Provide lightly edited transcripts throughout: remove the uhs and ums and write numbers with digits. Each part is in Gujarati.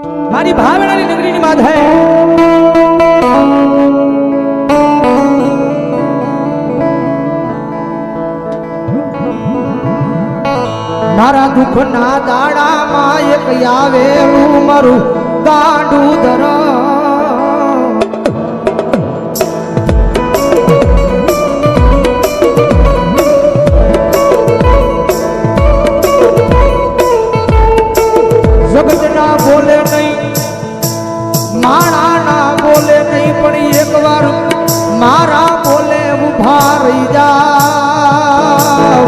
મારી ભાવનાની નગરીની વાત હે મારા દુઃખના દાડામાં એક આવેલું મારું ગાંડું ધરા જગતના બોલે નહીં માણા ના બોલે નહીં પણ એક વાર મારા બોલે ઉભા રહી જાવ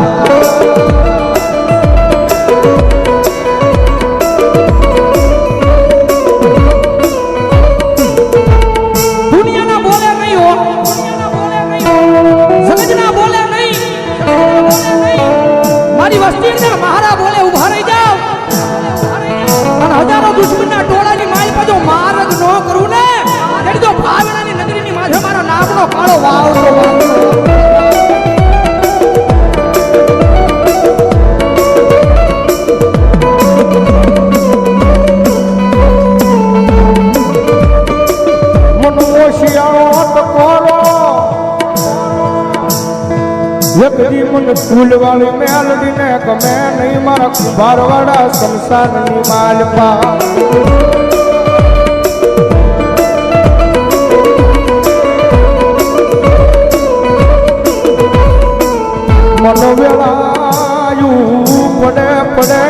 દુનિયાના બોલે નહીં હો જગતના બોલે નહીં મારી વસ્તીના મારા બોલે ઉભા રહી જાવ હજારો દુશ્મનના ટોળાની માલ પાછો માર્ગ ન કરું ને તેડી તો ભાવનાની નગરીની માથે મારો નામનો કાળો વાવડો મનવો શિયાળો ટકોરો એકદી મન ફૂલવાળી મેલડીને ગમે નહીં મારા કુંભારવાળા સંસારની માલપા મન વેળાયું પડે પડે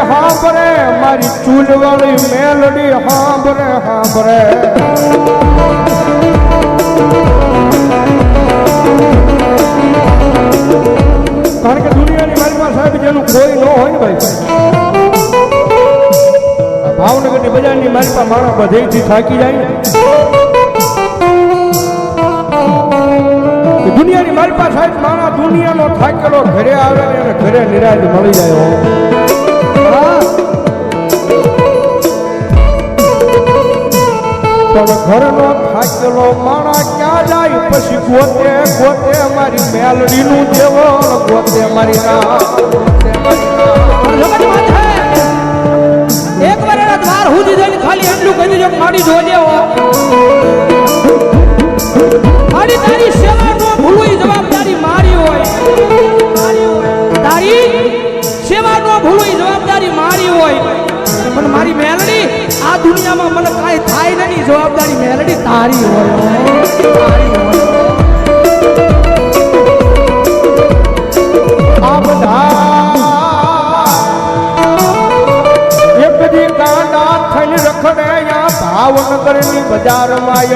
હાંભરે મારી ચૂલવાળી મેલડી હાંભરે હાંભરે કારણ કે દુનિયાની માલમાં સાહેબ જેનું કોઈ ન હોય ને ભાઈ ભાવનગરની બજારની માલમાં માણસ બધેથી થાકી જાય ને દુનિયાની માલમાં સાહેબ માણસ દુનિયાનો થાકેલો ઘરે આવે ને અને ઘરે નિરાશ મળી જાય પણ ઘરનો થાકેલો માણા ક્યાં જાય પછી ગોતે ગોતે મારી મેલડીનું દેવો ગોતે મારી એક વાર એના દ્વાર સુધી જઈને ખાલી એટલું કહી દેજો મારી જોજે મારી તારી સેવા નો ભૂલવી જવાબદારી મારી હોય તારી સેવા નો ભૂલવી જવાબદારી મારી હોય પણ મારી મેલડી આ દુનિયામાં મને કાંઈ થાય નહીં જવાબદારી મેલડી તારી હોય આ બધા એક દી કાંડા થઈને રખડે ભાવનગરની બજારમાં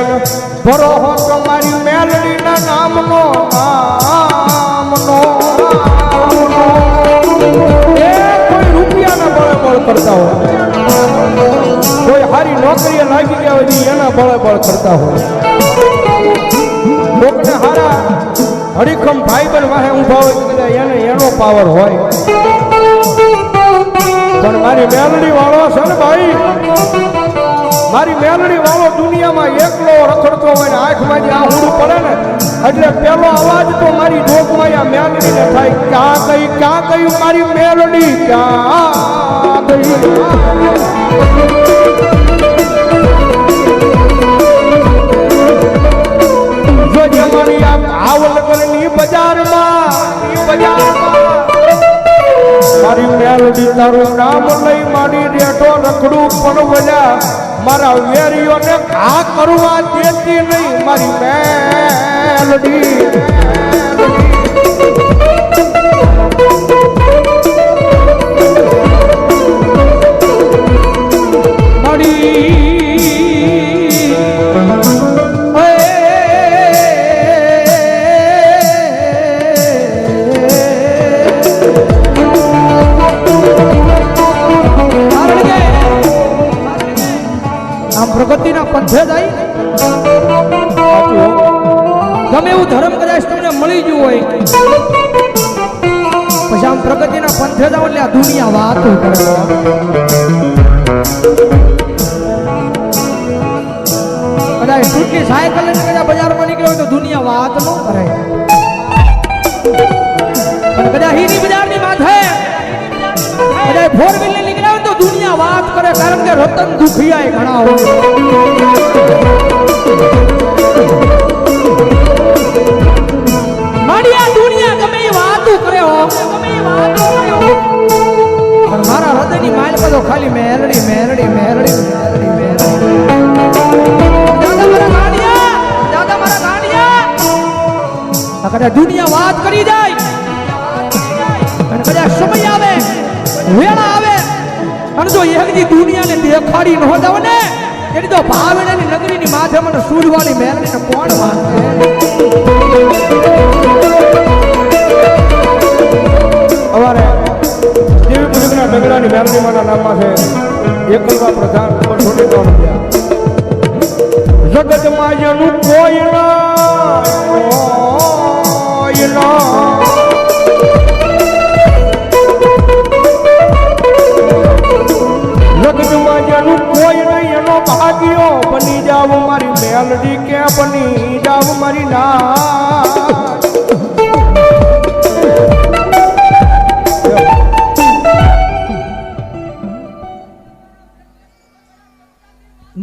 ભરો હો તમારી મેલડીના નામનો કોઈ રૂપિયાના બળે કરતા હોય કોઈ હારી નોકરીએ લાગી ગયા હોય એના બળે કરતા હોય લોકોને હારા હરીખમ ભાઈ બન વાહે ઊભા હોય એને એનો પાવર હોય પણ મારી મેલડી વાળો છે ને ભાઈ મારી મેલડી વાળો દુનિયામાં એકલો રખડતો હોય ને આંખમાંથી આ હુડું પડે ને એટલે પેલો અવાજ તો મારી ડોકમાં આ મેલડીને થાય ક્યાં ગઈ મારી મેલડી ક્યાં ગઈ જો મારી આ ભાવનગરની બજારમાં મારી મેલડી તારું નામ લઈ મારી રેઠો રખડું પણ વળ્યા મારા વેરીઓને ઘા કરવા દેતી નહીં મારી મેલડી પ્રગતિના પંથે જાય ગમે એવું ધર્મ કદાચ તમને મળી ગયું હોય પછી આમ પ્રગતિના પંથે જાવ એટલે આ દુનિયા વાતો કરે કદાચ ટૂંકી સાયકલ લઈને કદાચ બજારમાં નીકળ્યો હોય તો દુનિયા વાત ન કરે કદાચ હીરી બજારની માથે કદાચ ફોર વ્હીલર નીકળ્યા તો દુનિયા વાત કરે, કારણ કે રતન દુખિયા ઘણા હોય. મારી આ દુનિયા ગમે એ વાતો કરે હો, ગમે એ વાતો કરે હો, પણ મારા હૃદયની માલ પર તો ખાલી મેલડી મેલડી મેલડી મેલડી મેલડી. દાદા મારા ગાડિયા, દાદા મારા ગાડિયા. કદાચ દુનિયા વાત કરી જાય અને કદાચ સમય આવે, વેળા આવે અને જો એકદી દુનિયાને દેખાડી ન જાવ ને એની તો ભાવનાની નગરીની માથે મને સૂરવાળી મેલડીને કોણ વાત કરે. અમારે દેવી પુજકના ડગડાની મેલડી માના નામમાં છે એકલવા પ્રધાન ઉપર છોડી દેવાનું. જગતમાં જેનું કોઈ ના જગતમાં જેનું કોઈ નહીં એનો ભાગ્યો બની જાવ મારી મેલડી કે બની જાવ મારી ના.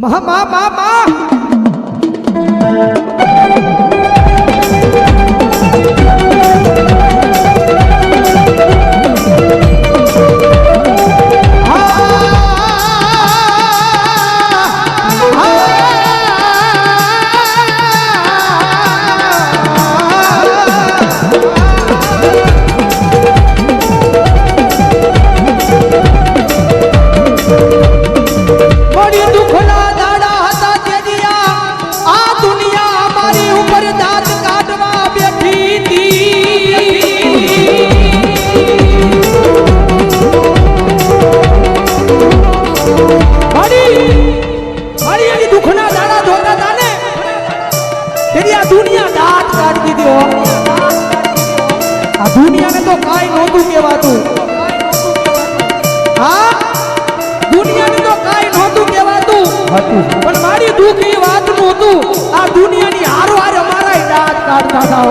મા મા મા મા દુનિયાને તો કાઈ નહોતું કહેવાતું. હા, દુનિયાને તો કાઈ નહોતું કહેવાતું, પણ મારી દુઃખ એ વાતનું હતું. આ દુનિયાની હારો હારે અમારા દાંત કાઢતા હતા.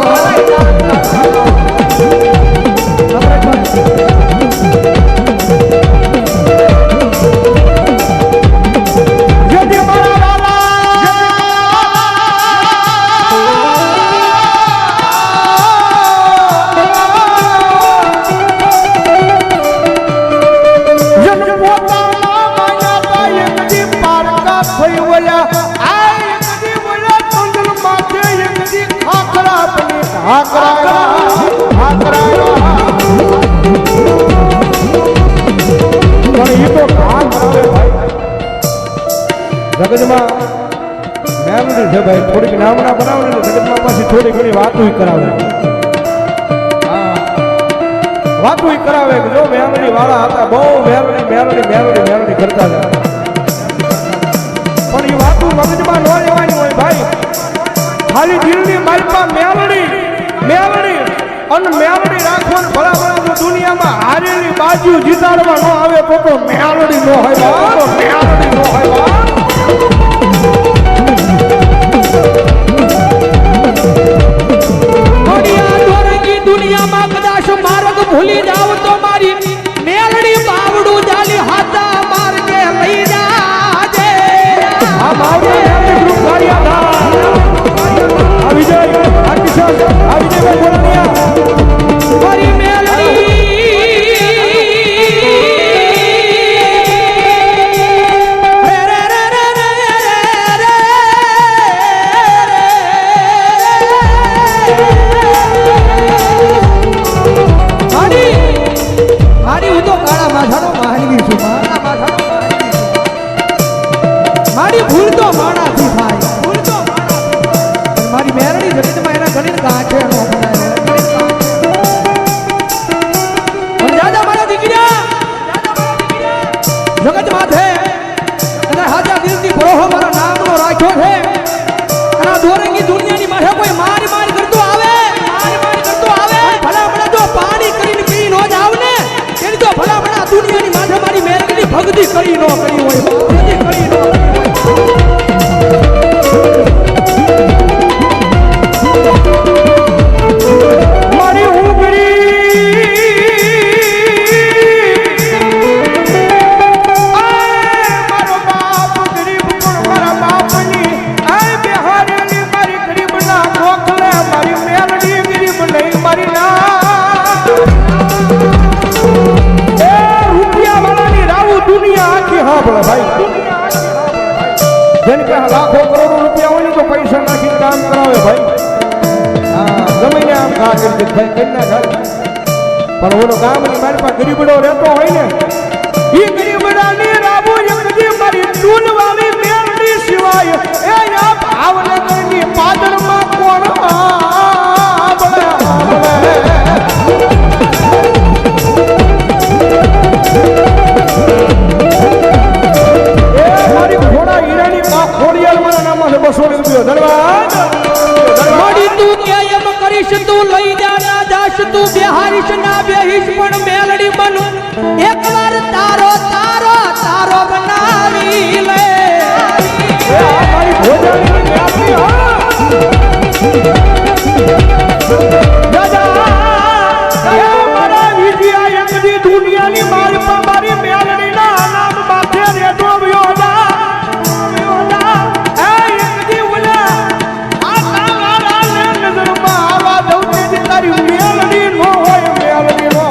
જગતમાં મેલડી છે ભાઈ, થોડીક નામના બનાવે ને જગતમાં પાછી થોડી ઘણી વાતો કરાવે. હા, વાતો કરાવે કે જો મેલડી વાળા હતા, બહુ મેલડી મેલડી મેલડી મેલડી કરતા હતા, પણ એ વાતો મગજમાં ન લેવાની હોય ભાઈ. ખાલી દિલની માલપા મેલડી મેલડી અને મેલડી રાખવાનું. ભલા ભલા જો દુનિયામાં હારેલી બાજુ જીતાડવા ન આવે તો મેલડી ન હોય, મેલડી ન હોય. દુનિયામાં કદાચ માર્ગ ભૂલી જાવ તો મારી મેલડી બાવડું જાલી હાથા માર્ગે લઈ જાજે. આ બાવડું મેલડી ગ્રુપ કાર્યધા આ વિજય આ કિશન આ વિજયભાઈ બોલાનિયા મારી મેલડી મારી ભૂલ તો માણાથી થાય, ભૂલ તો માણા. મારી મેરડી જમીનમાં એના ગણીને ગાંઠે નો બનાવે. દાદા મારા દીકરા જગત માથે અને હાજા દિલથી ભરોહો મારા નામનો રાખ્યો છે. અને આ દોરંગી દુનિયાની માથે કોઈ માર માર કરતો આવે, માર માર કરતો આવે, ભલા ભલા જો પાણી કરીને પી નો જાવ ને એની તો ભલા ભલા દુનિયાની માથે મારી મેરડી ભક્તિ કરી નો કરી હોય, ભક્તિ કરી નો. મારી ઉગરી પણ ઓલો ગામની મારી પાસે ગરીબડો રહેતો હોય ને ઈ ગરીબડાની રાબુ એકદી મારી ચૂલ વાળી મેલડી સિવાય એ આ ભાવનગરની પાદરમાં કોણ આંબળે એ મારી ઘોડા હીરાની પા ખોડિયાલ મારા નામમાં 200 રૂપિયા ધન્યવાદ મારી તું કે એમ કરીશ તું લઈ જા ના જાશ તું બેહારીશ ના બેહીશ પણ મેલડી બનું એકવાર તારો તારો તારો બનાવી લે એ આ મારી ભોજાની મેલડી હા દાદા એ મારા વિજયા એકદી દુનિયાની મારી પર મારી મેલડીના નામ માથે રેડો વ્યો જા એ એકદી ઓલા આ તારા નજરમાં આવા દઉં તે તારી મેલડી નો હોય મેલડી નો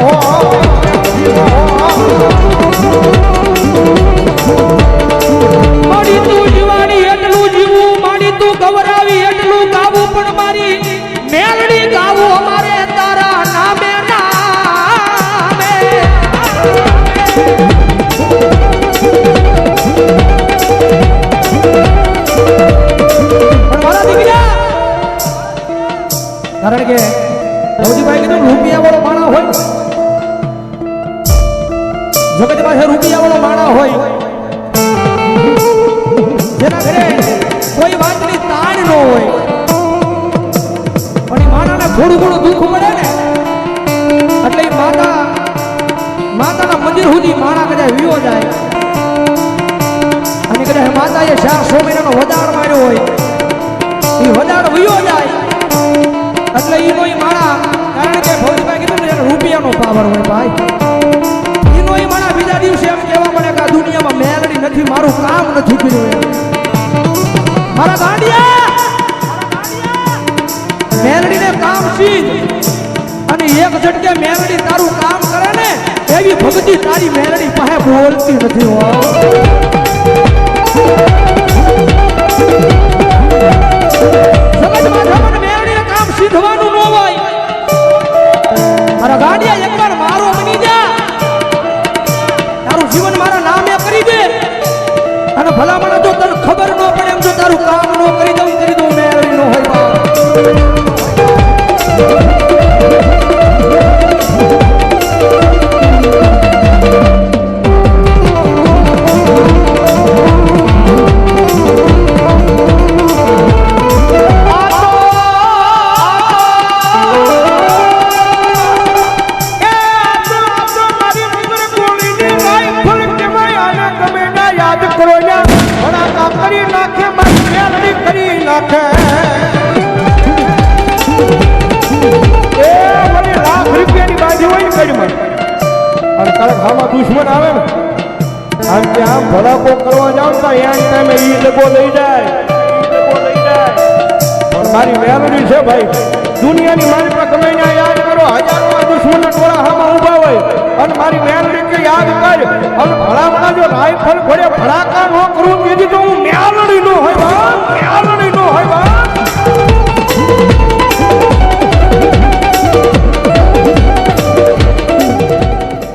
મારી તું જીવાની એટલું જીવું મારી તું ગવરાવી એટલું ગાવું પણ મારી મેલડી ગાવું અમારે તારા નામે નામે પણ મારા દીકરા કારણ કે ભૌજીભાઈ કીધું રૂપિયા વાળો માણા હોય જગત પાસે રૂપિયા વાળો માણા હોય જેના ઘરે કોઈ વાતની તાણ ન હોય પણ એ માણાને થોડું ઘણું દુઃખ પડે ને એટલે એ માતાના મંદિર સુધી માણા કદાચ વિયો જાય અને કદાચ માતાએ 4 મહિનાનો વદાડ માર્યો હોય એ વદાડ વિયો જાય એટલે એનો એ માણા કારણ કે ભૌજીભાઈ કીધું ને એને રૂપિયાનો પાવર હોય ભાઈ એનો એ માણા બીજા દિવસે એમ કહેવા મળે કે આ દુનિયામાં મેલડી નથી મારું કામ નથી કર્યું એમ મારા ગાંડિયા મેલડીને કામ સીધ અને એક ઝટકે મેલડી તારું કામ કરે ને એવી ભક્તિ તારી મેલડી પાસે બોલતી નથી હો જગતમાં જમન મેલડીને કામ સીધવાનું ન હોય મારા ગાંડિયા એકવાર મારો બની જા તારું જીવન મારા નામે કરી દે અને ભલામણ જો તને ખબર ન પડે એમ જો તારું કામ ન કરી દઉં મેળવી ન હોય દુશ્મન આવે ને આમ કે આમ ભડાકો કરવા જાવ તો એમ ટાઈમે ઈ ડબ્બો લઈ જાય પણ મારી મેલડી છે ભાઈ દુનિયાની મારી પર ગમે ત્યાં યાદ કરો હજારો દુશ્મન ટોળા હામાં ઊભા હોય અને મારી મેલડી કે યાદ કર અને ભલામણા જો રાઈફલ ઘોડે ભડાકા ન કરું તેથી તો હું